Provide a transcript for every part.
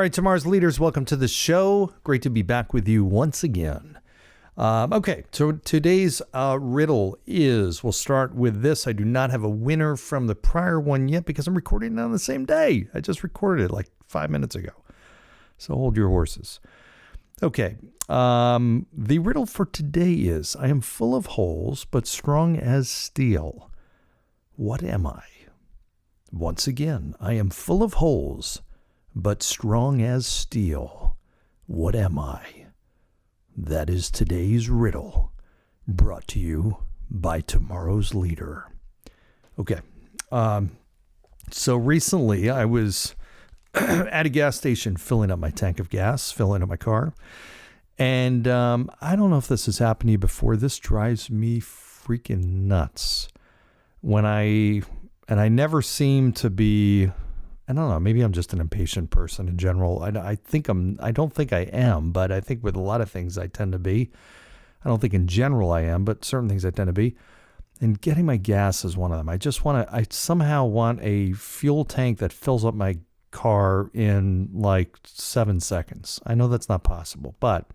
right, tomorrow's leaders, welcome to the show. Great to be back with you once again. Okay, so today's riddle is, we'll start with this. I do not have a winner from the prior one yet because I'm recording it on the same day. I just recorded it like 5 minutes ago. So hold your horses. Okay, the riddle for today is, I am full of holes, but strong as steel. What am I? Once again, I am full of holes, but strong as steel. What am I? That is today's riddle, brought to you by tomorrow's leader. Okay, so recently I was at a gas station filling up my tank of gas, filling up my car. And I don't know if this has happened to you before. This drives me freaking nuts. And I never seem to be, I don't know, maybe I'm just an impatient person in general. I don't think I am, but I think with a lot of things I tend to be. I don't think in general I am, but certain things I tend to be. And getting my gas is one of them. I somehow want a fuel tank that fills up my car in like 7 seconds. I know that's not possible, but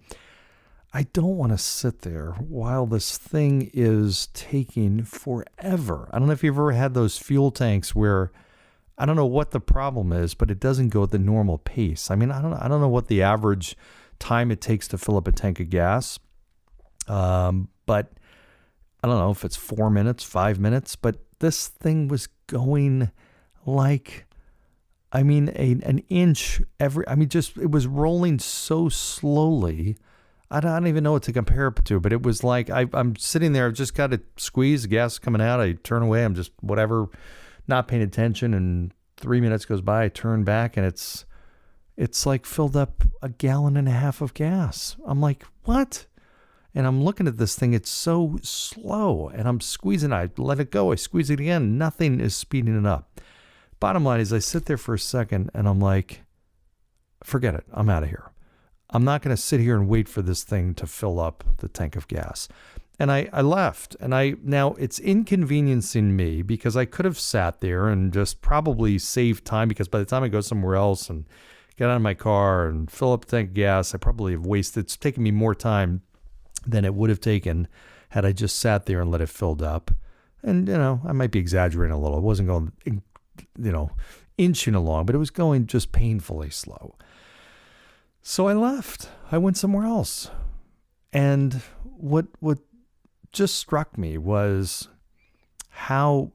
I don't want to sit there while this thing is taking forever. I don't know if you've ever had those fuel tanks where I don't know what the problem is, but it doesn't go at the normal pace. I mean, I don't know what the average time it takes to fill up a tank of gas. But I don't know if it's 4 minutes, 5 minutes, but this thing was going like, an inch it was rolling so slowly. I don't even know what to compare it to, but it was like, I'm sitting there, I've just got to squeeze, the gas is coming out, I turn away, I'm just whatever, not paying attention, and 3 minutes goes by, I turn back, and it's like filled up 1.5 gallons of gas. I'm like, what? And I'm looking at this thing, it's so slow, and I'm squeezing, I let it go, I squeeze it again, nothing is speeding it up. Bottom line is I sit there for a second and I'm like, forget it. I'm out of here. I'm not going to sit here and wait for this thing to fill up the tank of gas. And I left. And now it's inconveniencing me because I could have sat there and just probably saved time, because by the time I go somewhere else and get out of my car and fill up the tank of gas, I probably have wasted. It's taken me more time than it would have taken had I just sat there and let it filled up. And, I might be exaggerating a little. It wasn't going inching along, but it was going just painfully slow. So I left. I went somewhere else. And what just struck me was how,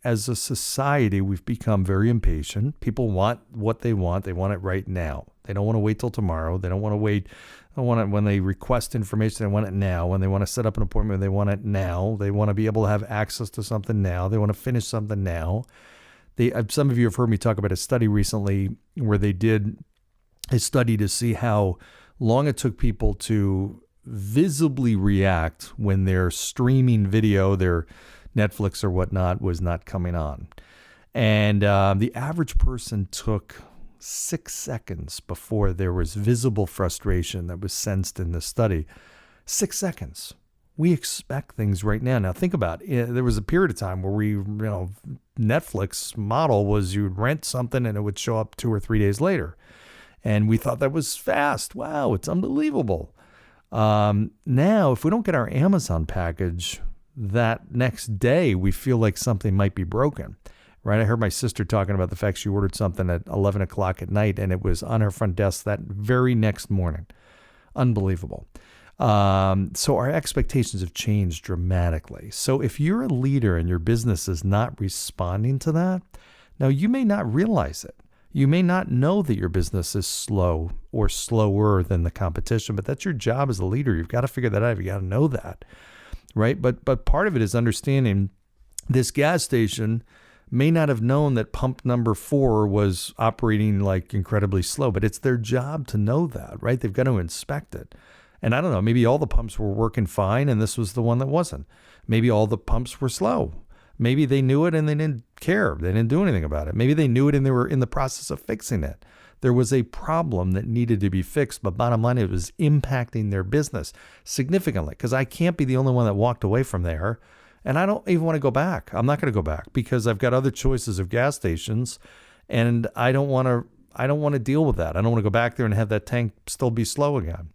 as a society, we've become very impatient. People want what they want. They want it right now. They don't want to wait till tomorrow. They don't want to wait. They want it when they request information. They want it now. When they want to set up an appointment, they want it now. They want to be able to have access to something now. They want to finish something now. Some of you have heard me talk about a study recently where they did a study to see how long it took people to visibly react when their streaming video, their Netflix or whatnot, was not coming on. And the average person took 6 seconds before there was visible frustration that was sensed in the study. 6 seconds. We expect things right now. Now think about it. There was a period of time where Netflix model was you'd rent something and it would show up 2 or 3 days later. And we thought that was fast. Wow, it's unbelievable. Now, if we don't get our Amazon package that next day, we feel like something might be broken, right? I heard my sister talking about the fact she ordered something at 11 o'clock at night and it was on her front desk that very next morning. Unbelievable. So our expectations have changed dramatically. So if you're a leader and your business is not responding to that, now you may not realize it. You may not know that your business is slow or slower than the competition, but that's your job as a leader. You've got to figure that out. You got to know that, right? But part of it is understanding this gas station may not have known that pump number 4 was operating like incredibly slow, but it's their job to know that, right? They've got to inspect it. And I don't know, maybe all the pumps were working fine and this was the one that wasn't. Maybe all the pumps were slow. Maybe they knew it and they didn't care. They didn't do anything about it. Maybe they knew it and they were in the process of fixing it. There was a problem that needed to be fixed, but bottom line, it was impacting their business significantly, because I can't be the only one that walked away from there. And I don't even want to go back. I'm not going to go back because I've got other choices of gas stations and I don't want to I don't want to deal with that. I don't want to go back there and have that tank still be slow again,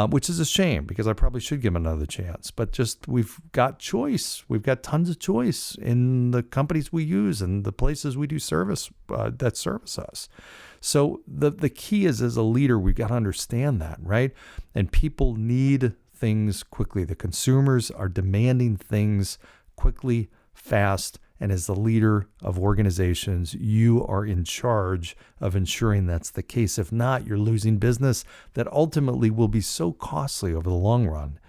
which is a shame because I probably should give him another chance. But just we've got choice. We've got tons of choice in the companies we use and the places we do service that service us. So the key is, as a leader, we've got to understand that, right? And people need things quickly. The consumers are demanding things quickly, fast, and as the leader of organizations, you are in charge of ensuring that's the case. If not, you're losing business that ultimately will be so costly over the long run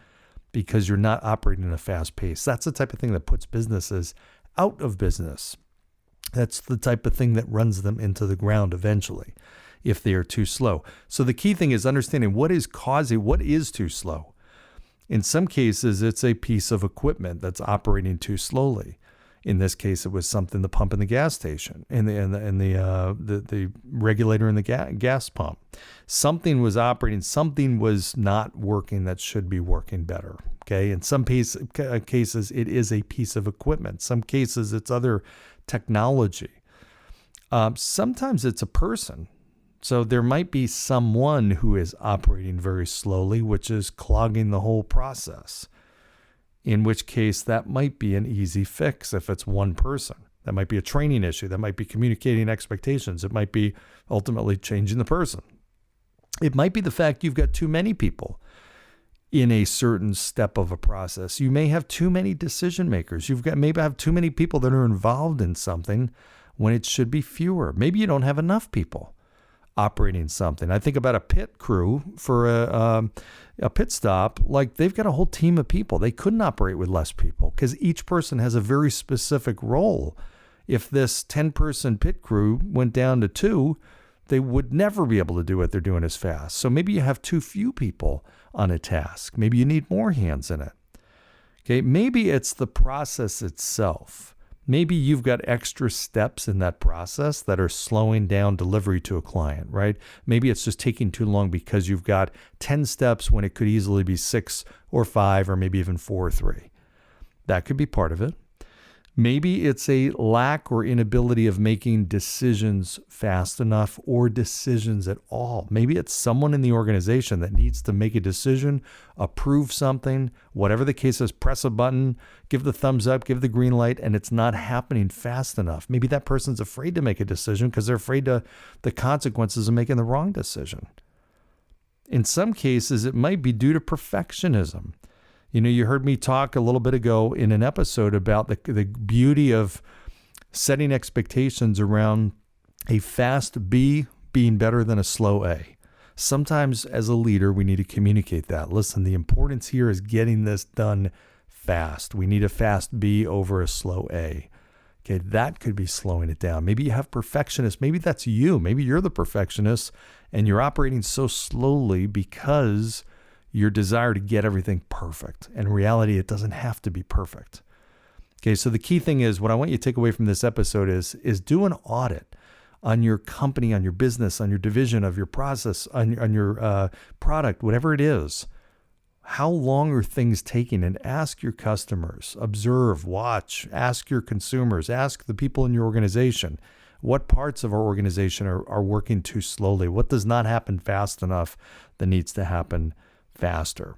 because you're not operating at a fast pace. That's the type of thing that puts businesses out of business. That's the type of thing that runs them into the ground eventually if they are too slow. So the key thing is understanding what is too slow. In some cases, it's a piece of equipment that's operating too slowly. In this case, it was something, the pump in the gas station, and the regulator in the gas pump. Something was operating, something was not working that should be working better. Okay, in some cases, it is a piece of equipment. Some cases, it's other technology. Sometimes it's a person. So there might be someone who is operating very slowly, which is clogging the whole process. In which case, that might be an easy fix if it's one person. That might be a training issue. That might be communicating expectations. It might be ultimately changing the person. It might be the fact you've got too many people in a certain step of a process. You may have too many decision makers. Maybe have too many people that are involved in something when it should be fewer. Maybe you don't have enough people operating something. I think about a pit crew for a pit stop. Like, they've got a whole team of people. They couldn't operate with less people because each person has a very specific role. If this 10-person pit crew went down to 2, they would never be able to do what they're doing as fast. So maybe you have too few people on a task. Maybe you need more hands in it. Okay, maybe it's the process itself. Maybe you've got extra steps in that process that are slowing down delivery to a client, right? Maybe it's just taking too long because you've got 10 steps when it could easily be 6 or 5 or maybe even 4 or 3. That could be part of it. Maybe it's a lack or inability of making decisions fast enough or decisions at all. Maybe it's someone in the organization that needs to make a decision, approve something, whatever the case is, press a button, give the thumbs up, give the green light, and it's not happening fast enough. Maybe that person's afraid to make a decision because they're afraid of the consequences of making the wrong decision. In some cases, it might be due to perfectionism. You know, you heard me talk a little bit ago in an episode about the beauty of setting expectations around a fast B being better than a slow A. Sometimes as a leader, we need to communicate that. Listen, the importance here is getting this done fast. We need a fast B over a slow A. Okay, that could be slowing it down. Maybe you have perfectionists. Maybe that's you. Maybe you're the perfectionist and you're operating so slowly because your desire to get everything perfect. And in reality, it doesn't have to be perfect. Okay, so the key thing is, what I want you to take away from this episode is do an audit on your company, on your business, on your division, of your process, on your product, whatever it is. How long are things taking? And ask your customers, observe, watch, ask your consumers, ask the people in your organization, what parts of our organization are working too slowly? What does not happen fast enough that needs to happen faster?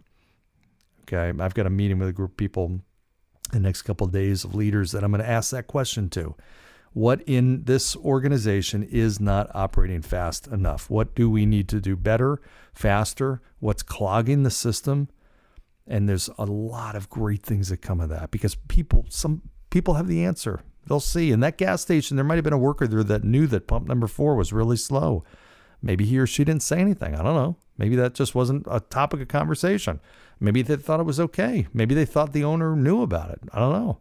Okay, I've got a meeting with a group of people the next couple of days of leaders that I'm going to ask that question to. What in this organization is not operating fast enough? What do we need to do better, faster? What's clogging the system? And there's a lot of great things that come of that because some people have the answer. They'll see. In that gas station, there might have been a worker there that knew that pump number 4 was really slow. Maybe he or she didn't say anything. I don't know. Maybe that just wasn't a topic of conversation. Maybe they thought it was okay. Maybe they thought the owner knew about it. I don't know.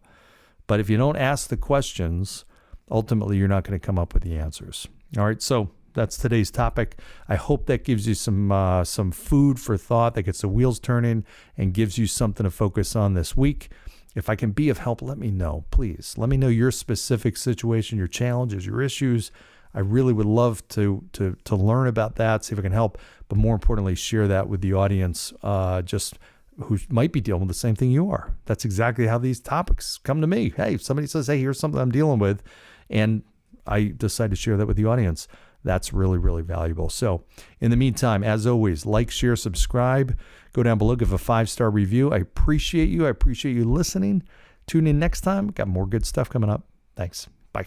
But if you don't ask the questions, ultimately you're not going to come up with the answers. All right, so that's today's topic. I hope that gives you some food for thought, that gets the wheels turning and gives you something to focus on this week. If I can be of help, let me know, please. Let me know your specific situation, your challenges, your issues. I really would love to learn about that, see if I can help, but more importantly, share that with the audience, just who might be dealing with the same thing you are. That's exactly how these topics come to me. Hey, if somebody says, hey, here's something I'm dealing with, and I decide to share that with the audience, That's really, really valuable. So in the meantime, as always, like, share, subscribe. Go down below, give a 5-star review. I appreciate you. I appreciate you listening. Tune in next time. Got more good stuff coming up. Thanks. Bye.